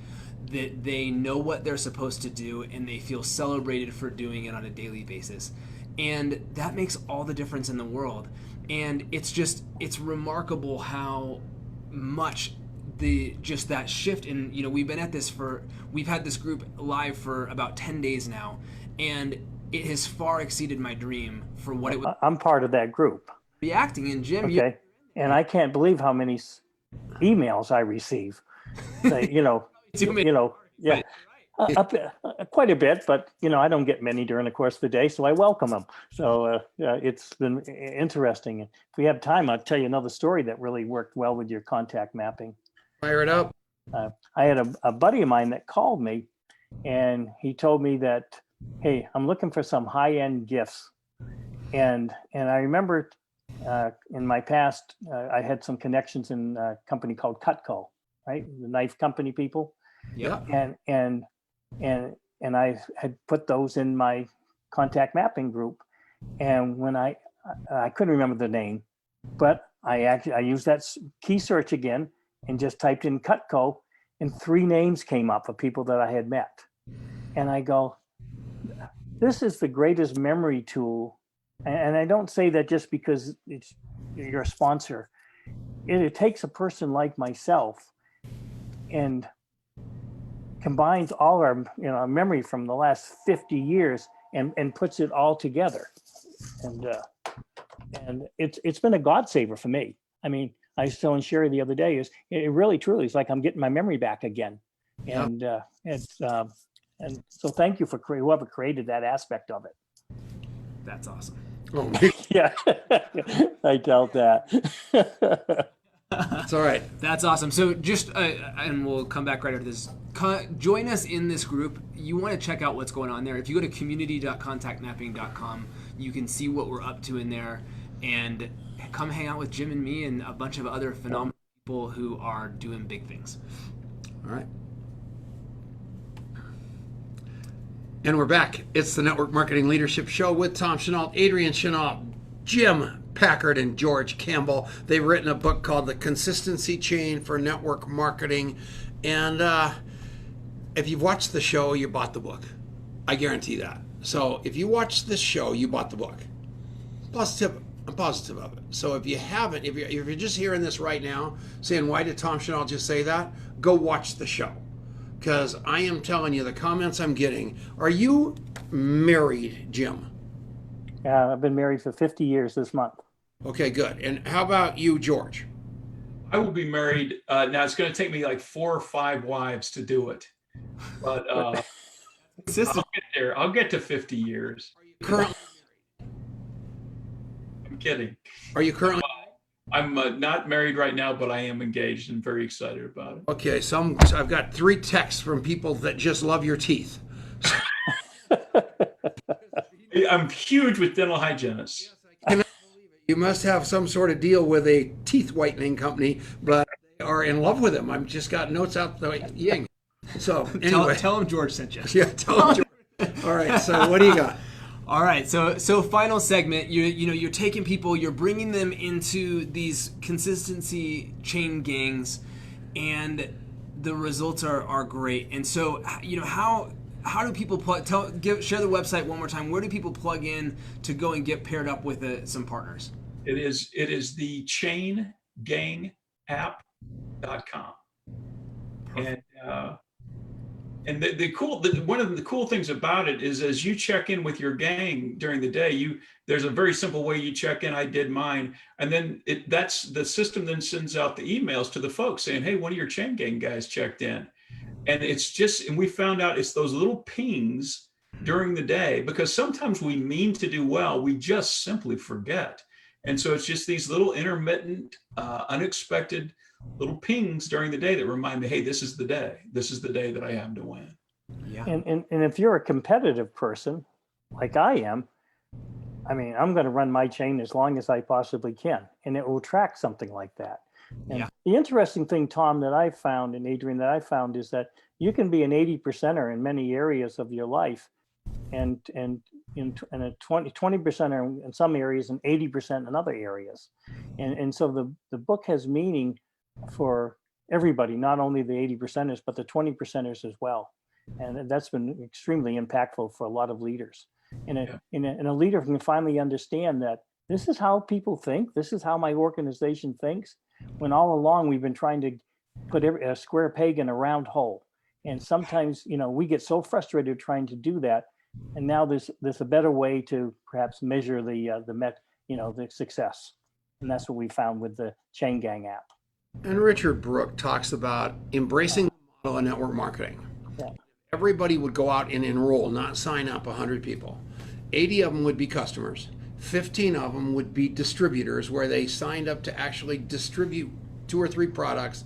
that they know what they're supposed to do, and they feel celebrated for doing it on a daily basis. And that makes all the difference in the world. And it's remarkable how much that shift. And we've had this group live for about 10 days now, and it has far exceeded my dream for what it was. I'm part of that group. Reacting, and Jim, okay, and I can't believe how many emails I receive. Yeah. Quite a bit, but I don't get many during the course of the day, so I welcome them. So it's been interesting. If we have time, I'll tell you another story that really worked well with your contact mapping. Fire it up. I had a buddy of mine that called me, and he told me that, hey, I'm looking for some high-end gifts, and I remember in my past I had some connections in a company called Cutco, right, the knife company people. Yeah. And I had put those in my contact mapping group. And when I couldn't remember the name, but I used that key search again and just typed in Cutco, and 3 names came up of people that I had met. And I go, this is the greatest memory tool. And I don't say that just because you're a sponsor. It takes a person like myself and combines all our memory from the last 50 years and puts it all together. And it's been a God saver for me. I mean, I was telling Sherry the other day, it really truly is like I'm getting my memory back again. And and so thank you for whoever created that aspect of it. That's awesome. Oh, Yeah, I doubt that. it's all right. That's awesome. So just, and we'll come back right after this. Join us in this group. You want to check out what's going on there. If you go to community.contactmapping.com, you can see what we're up to in there, and come hang out with Jim and me and a bunch of other phenomenal people who are doing big things. All right. And we're back. It's the Network Marketing Leadership Show with Tom Chenault, Adrian Chenault, Jim Packard, and George Campbell. They've written a book called The Consistency Chain for Network Marketing. And if you've watched the show, you bought the book. I guarantee that. So if you watched this show, you bought the book. I'm positive of it. So if you haven't, if you're just hearing this right now, saying, why did Tom Chenault just say that? Go watch the show. Because I am telling you, the comments I'm getting. Are you married, Jim? Yeah, I've been married for 50 years this month. Okay, good. And how about you, George? I will be married. Now it's going to take me like 4 or 5 wives to do it, but I'll get there. I'll get to 50 years. Currently, I'm kidding. are you currently? I'm not married right now, but I am engaged and very excited about it. Okay, I've got 3 texts from people that just love your teeth. I'm huge with dental hygienists. You must have some sort of deal with a teeth whitening company, but they are in love with him. I've just got notes out the ying. So anyway, Tell him George sent you. yeah, tell him. All right, so what do you got? All right, so final segment. You're taking people, you're bringing them into these consistency chain gangs, and the results are great. And so how do people share the website one more time? Where do people plug in to go and get paired up with some partners? It is the chaingangapp.com. And one of the cool things about it is, as you check in with your gang during the day, there's a very simple way you check in. I did mine, and then that's the system then sends out the emails to the folks saying, "Hey, one of your chain gang guys checked in," and and we found out it's those little pings during the day, because sometimes we mean to do well, we just simply forget, and so it's just these little intermittent, unexpected little pings during the day that remind me, hey, this is the day that I have to win. Yeah. And if you're a competitive person like I am, I mean, I'm going to run my chain as long as I possibly can, and it will track something like that. And Yeah. The interesting thing, Tom, that I found, and Adrian, that I found, is that you can be an 80%er in many areas of your life, and a 20%er in some areas and 80% in other areas. And so the book has meaning for everybody, not only the 80%ers, but the 20%ers as well. And that's been extremely impactful for a lot of leaders. And a leader can finally understand that this is how people think, this is how my organization thinks, when all along we've been trying to put a square peg in a round hole. And sometimes, we get so frustrated trying to do that. And now there's a better way to perhaps measure the success. And that's what we found with the Chain Gang app. And Richard Brooke talks about embracing the model of network marketing. Yeah. Everybody would go out and enroll, not sign up 100 people. 80 of them would be customers. 15 of them would be distributors, where they signed up to actually distribute 2 or 3 products,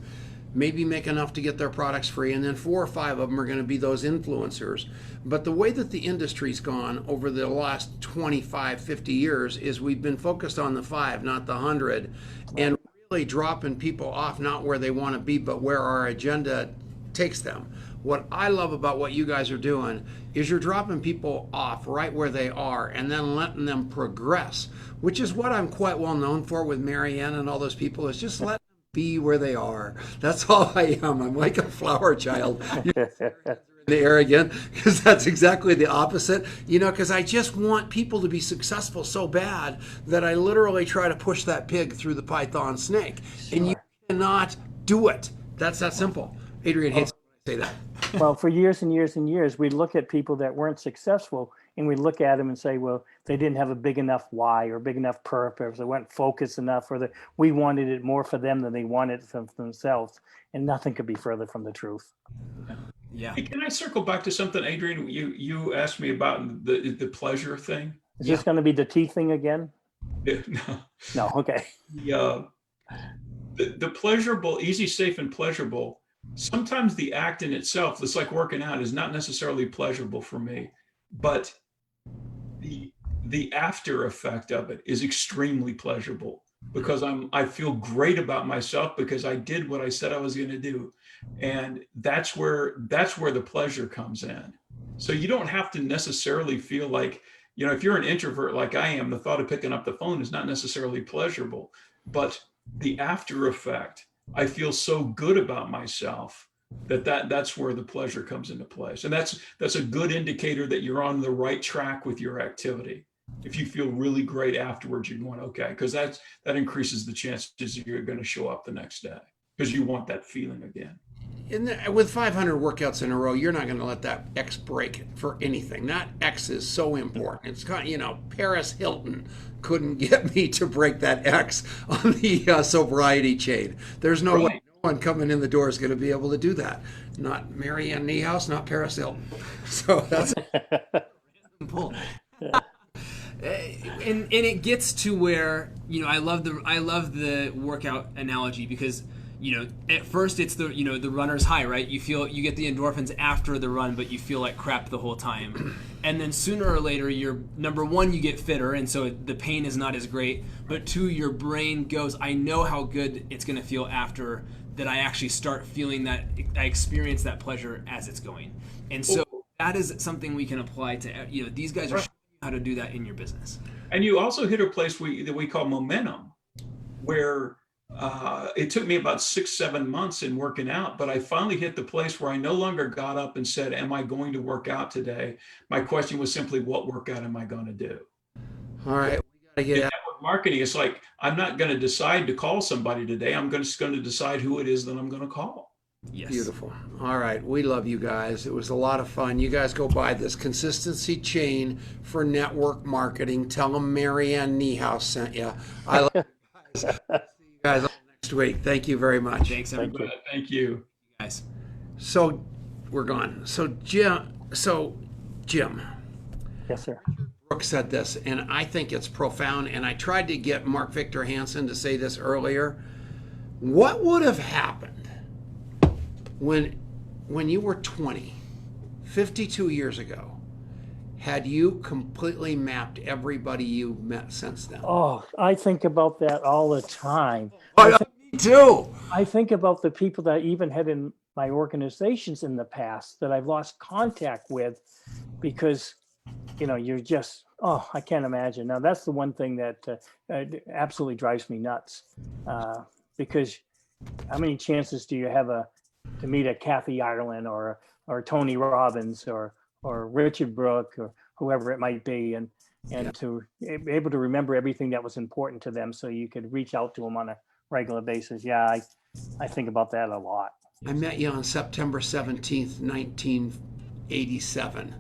maybe make enough to get their products free, and then 4 or 5 of them are going to be those influencers. But the way that the industry's gone over the last 25, 50 years is we've been focused on the 5, not the 100, and really dropping people off not where they want to be, but where our agenda takes them. What I love about what you guys are doing is you're dropping people off right where they are and then letting them progress, which is what I'm quite well known for with Marianne and all those people, is just let them be where they are. That's all I am. I'm like a flower child. The air again, because that's exactly the opposite, because I just want people to be successful so bad that I literally try to push that pig through the python snake. Sure. And you cannot do it. That's that simple. Adrian hates when I say that. Well, for years and years and years, we look at people that weren't successful and we look at them and say, well, they didn't have a big enough why or big enough purpose, they weren't focused enough, or that we wanted it more for them than they wanted it for themselves. And nothing could be further from the truth. Yeah. Hey, can I circle back to something, Adrian? You asked me about the pleasure thing. Is this going to be the teeth thing again? No, okay. The pleasurable, easy, safe, and pleasurable. Sometimes the act in itself, it's like working out, is not necessarily pleasurable for me, but the after effect of it is extremely pleasurable, because I feel great about myself because I did what I said I was going to do. And that's where the pleasure comes in. So you don't have to necessarily feel like, if you're an introvert like I am, the thought of picking up the phone is not necessarily pleasurable, but the after effect, I feel so good about myself that's where the pleasure comes into place. And that's a good indicator that you're on the right track with your activity. If you feel really great afterwards, you're going, okay, because that increases the chances you're going to show up the next day because you want that feeling again. With 500 workouts in a row, you're not going to let that X break for anything. That X is so important. It's kind of, Paris Hilton couldn't get me to break that X on the sobriety chain. There's no way no one coming in the door is going to be able to do that. Not Marianne Niehaus, not Paris Hilton. So that's and it gets to where I love the workout analogy, because at first it's the runner's high, right? You get the endorphins after the run, but you feel like crap the whole time. And then sooner or later, number one, you get fitter, and so the pain is not as great. But two, your brain goes, I know how good it's going to feel after that. I actually start feeling that, I experience that pleasure as it's going. And so that is something we can apply to, these guys are showing you how to do that in your business. And you also hit a place that we call momentum, where it took me about 6-7 months in working out, but I finally hit the place where I no longer got up and said, am I going to work out today? My question was simply, what workout am I going to do? All right. We got to get out. Network marketing, it's like, I'm not going to decide to call somebody today. I'm just going to decide who it is that I'm going to call. Yes. Beautiful. All right. We love you guys. It was a lot of fun. You guys go buy this Consistency Chain for Network Marketing. Tell them Marianne Niehaus sent you. I love you guys. See you guys next week. Thank you very much. Thanks, everybody. Thank you. Guys. So we're gone. So Jim. Yes, sir. Brooke said this, and I think it's profound, and I tried to get Mark Victor Hansen to say this earlier. What would have happened when you were 20, 52 years ago, had you completely mapped everybody you've met since then? Oh, I think about that all the time. Me too. I think about the people that I even had in my organizations in the past that I've lost contact with because, you're just, I can't imagine. Now, that's the one thing that absolutely drives me nuts because how many chances do you have to meet a Kathy Ireland or Tony Robbins or Richard Brooke or whoever it might be, and to be able to remember everything that was important to them so you could reach out to them on a regular basis. Yeah, I think about that a lot. I met you on September 17th, 1987.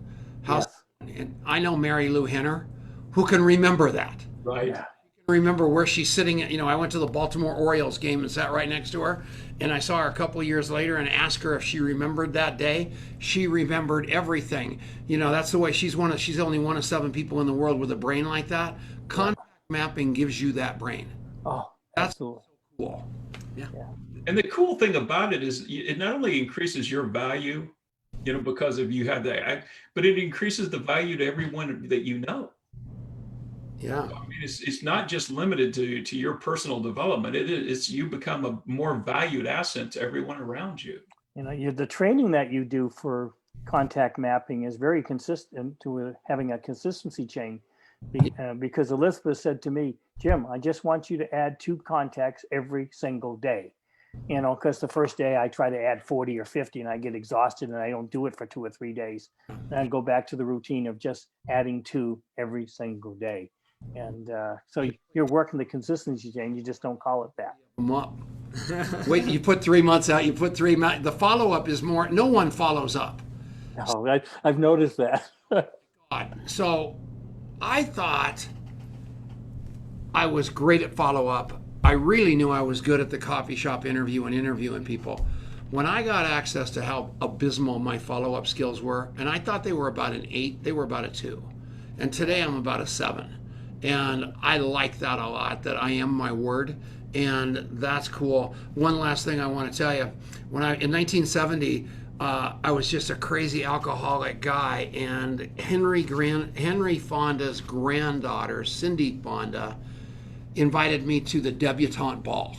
And I know Mary Lou Henner. Who can remember that? Right. Yeah. Remember where she's sitting at, I went to the Baltimore Orioles game and sat right next to her, and I saw her a couple of years later and asked her if she remembered that day. She remembered everything. That's the way she's only one of 7 people in the world with a brain like that. Contact mapping gives you that brain. Oh, that's cool. Cool. Yeah. And the cool thing about it is it not only increases your value, because of you have that, but it increases the value to everyone that you know. Yeah. I mean, it's not just limited to your personal development. It's you become a more valued asset to everyone around you. The training that you do for contact mapping is very consistent to having a consistency chain. Because Elizabeth said to me, Jim, I just want you to add 2 contacts every single day. Because the first day I try to add 40 or 50 and I get exhausted and I don't do it for 2 or 3 days. Then I go back to the routine of just adding 2 every single day. And so you're working the consistency chain. You just don't call it that. Wait, you put 3 months out, you put 3 months. The follow-up is more, no one follows up. No, I've noticed that. So I thought I was great at follow-up. I really knew I was good at the coffee shop interview and interviewing people. When I got access to how abysmal my follow-up skills were, and I thought they were about an 8, they were about a 2. And today I'm about a 7. And I like that a lot, that I am my word. And that's cool. One last thing I want to tell you. In 1970, I was just a crazy alcoholic guy, and Henry Fonda's granddaughter, Cindy Fonda, invited me to the debutante ball.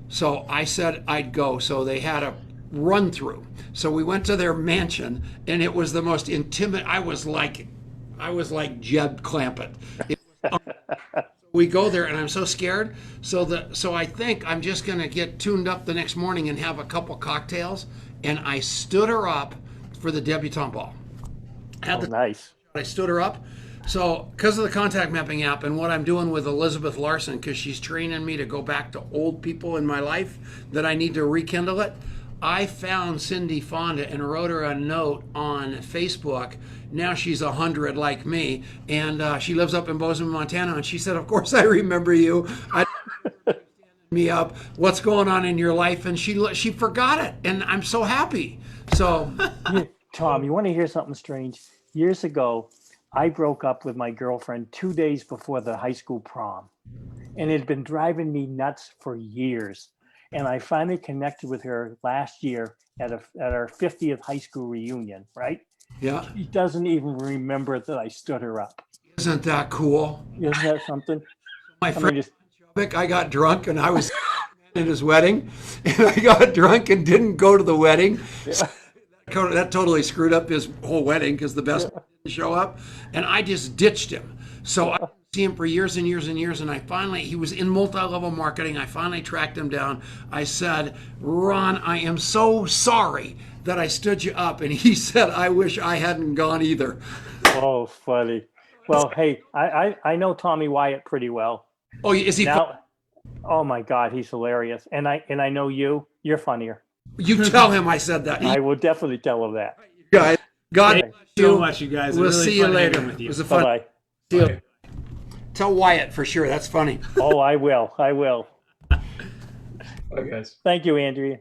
So I said I'd go. So they had a run through. So we went to their mansion, and it was the most intimate. I was like Jeb Clampett. We go there, and I'm so scared. So I think I'm just gonna get tuned up the next morning and have a couple cocktails. And I stood her up for the debutante ball. Nice. I stood her up. So because of the contact mapping app and what I'm doing with Elizabeth Larson, because she's training me to go back to old people in my life that I need to rekindle it, I found Cindy Fonda and wrote her a note on Facebook. Now she's 100 like me, and she lives up in Bozeman, Montana. And she said, "Of course I remember you. Me up. What's going on in your life?" And she forgot it, and I'm so happy. So, Tom, you want to hear something strange? Years ago, I broke up with my girlfriend 2 days before the high school prom, and it had been driving me nuts for years. And I finally connected with her last year at our 50th high school reunion, right? yeah. She doesn't even remember that I stood her up. Isn't that cool? Isn't that something? My friend, I got drunk, and I was at his wedding, and I got drunk and didn't go to the wedding. So that totally screwed up his whole wedding because the best man didn't show up, and I just ditched him. So I didn't see him for years and years and years, and he was in multi-level marketing. I finally tracked him down. I said, "Ron, I am so sorry that I stood you up." And he said, "I wish I hadn't gone either." Oh, funny. Well, hey, I know Tommy Wyatt pretty well. Oh, is he? Now, oh my God, he's hilarious. And I know you're funnier. You tell him I said that. I will definitely tell him that. Guys, God Thank you so much, you guys. We'll Really see you fun hanging later. with you. It was a fun. Bye-bye. Deal. Tell Wyatt for sure. That's funny. Oh, I will. Bye, guys. Thank you, Andrea.